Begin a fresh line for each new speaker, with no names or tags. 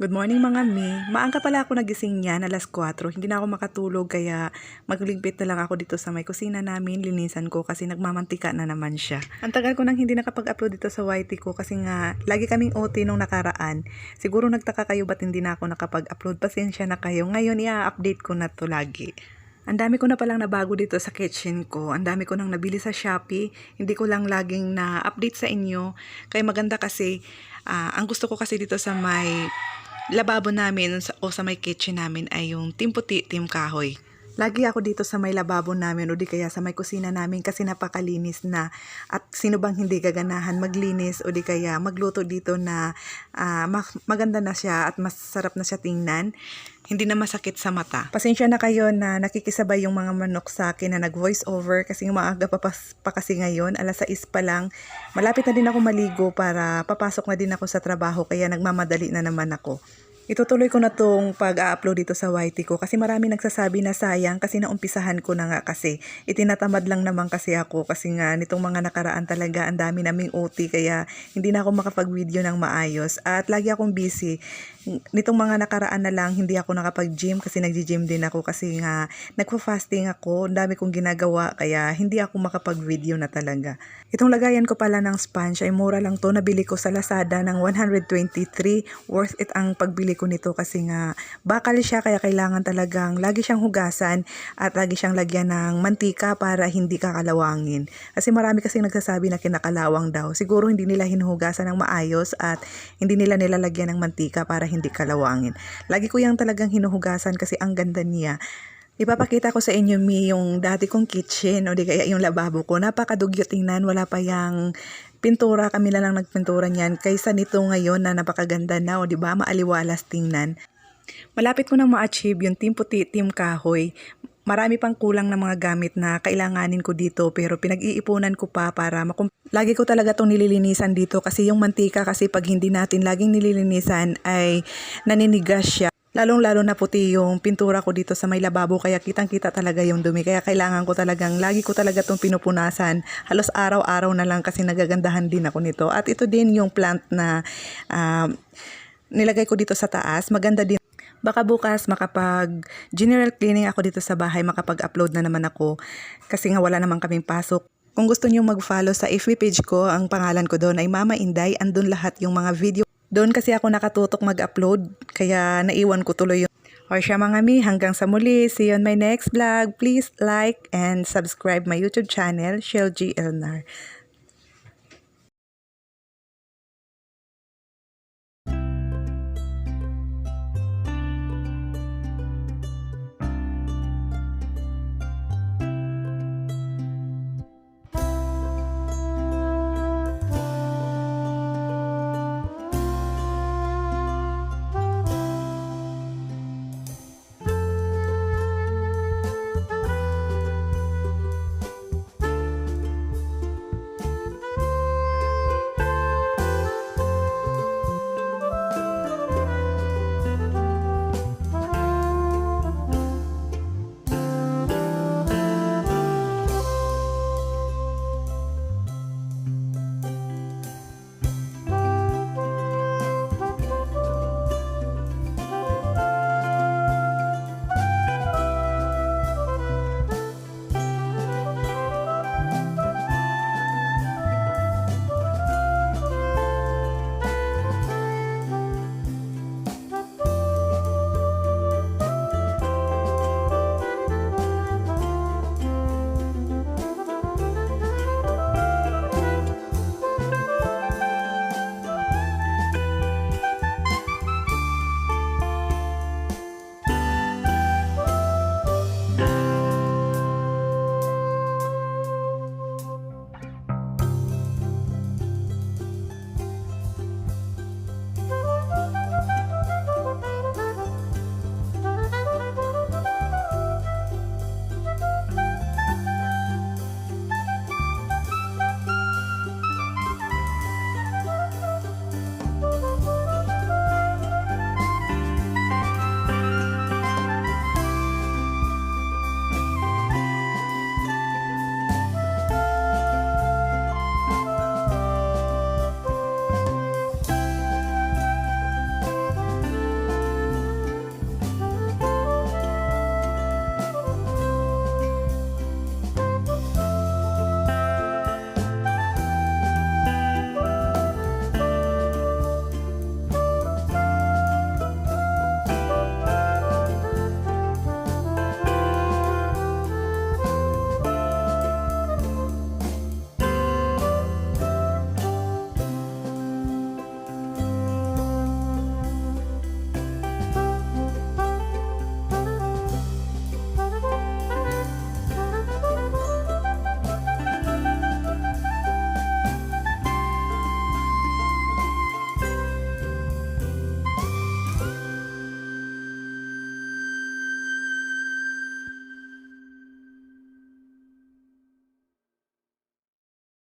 Good morning mga mi. Maaga pala ako nagising niyan, alas 4. Hindi na ako makatulog kaya magliligpit na lang ako dito sa may kusina namin. Linisan ko kasi nagmamantika na naman siya. Ang tagal ko nang hindi nakapag-upload dito sa YT ko kasi nga lagi kaming OT nung nakaraan. Siguro nagtaka kayo ba't hindi na ako nakapag-upload. Pasensya na kayo. Ngayon i-update ko na to lagi. Ang dami ko na palang nabago dito sa kitchen ko. Ang dami ko nang nabili sa Shopee. Hindi ko lang laging na-update sa inyo. Kaya maganda kasi, ang gusto ko kasi dito sa may lababo namin o sa may kitchen namin ay yung Team Puti, Team Kahoy. Lagi ako dito sa may lababo namin o di kaya sa may kusina namin kasi napakalinis na at sino bang hindi gaganahan maglinis o di kaya magluto dito na maganda na siya at masarap na siya tingnan. Hindi na masakit sa mata. Pasensya na kayo na nakikisabay yung mga manok sa akin na nag-voice over kasi maaga pa kasi ngayon, alas 6 pa lang. Malapit na din ako maligo para papasok na din ako sa trabaho kaya nagmamadali na naman ako. Itutuloy ko na tong pag-upload dito sa YT ko kasi marami nagsasabi na sayang kasi naumpisahan ko na nga kasi itinatamad lang naman kasi ako kasi nga nitong mga nakaraan talaga ang dami naming OT kaya hindi na ako makapag-video ng maayos at lagi akong busy. Nitong mga nakaraan na lang hindi ako nakapag-gym kasi nag-gym din ako kasi nga nagfa-fasting ako, ang dami kong ginagawa kaya hindi ako makapag-video na talaga. Itong lagayan ko pala ng sponge ay mura lang to, nabili ko sa Lazada ng 123, worth it ang pagbili ko nito kasi nga bakal siya kaya kailangan talagang lagi siyang hugasan at lagi siyang lagyan ng mantika para hindi kakalawangin. Kasi marami kasing nagsasabi na kinakalawang daw. Siguro hindi nila hinuhugasan ng maayos at hindi nila nilalagyan ng mantika para hindi kalawangin. Lagi ko yung talagang hinuhugasan kasi ang ganda niya. Ipapakita ko sa inyo yung dati kong kitchen o di kaya yung lababo ko. Napakadugyo tingnan, wala pa yung pintura, kami na lang nagpintura niyan kaysa nito ngayon na napakaganda na o di ba maaliwalas tingnan. Malapit ko nang ma-achieve yung Team Puti, Team Kahoy. Marami pang kulang na mga gamit na kailanganin ko dito pero pinag-iipunan ko pa para lagi ko talaga tong nililinisan dito kasi yung mantika kasi pag hindi natin laging nililinisan ay naninigas siya. Lalong-lalo na puti yung pintura ko dito sa may lababo kaya kitang-kita talaga yung dumi. Kaya kailangan ko talagang, lagi ko talaga itong pinupunasan. Halos araw-araw na lang kasi nagagandahan din ako nito. At ito din yung plant na nilagay ko dito sa taas. Maganda din. Baka bukas makapag general cleaning ako dito sa bahay, makapag-upload na naman ako kasi nga wala naman kaming pasok. Kung gusto niyo mag-follow sa FB page ko, ang pangalan ko doon ay Mama Inday. Andun lahat yung mga video. Doon kasi ako nakatutok mag-upload, kaya naiwan ko tuloy yun. O siya mga mi, hanggang sa muli. See you on my next vlog. Please like and subscribe my YouTube channel, Shell G. Elnar.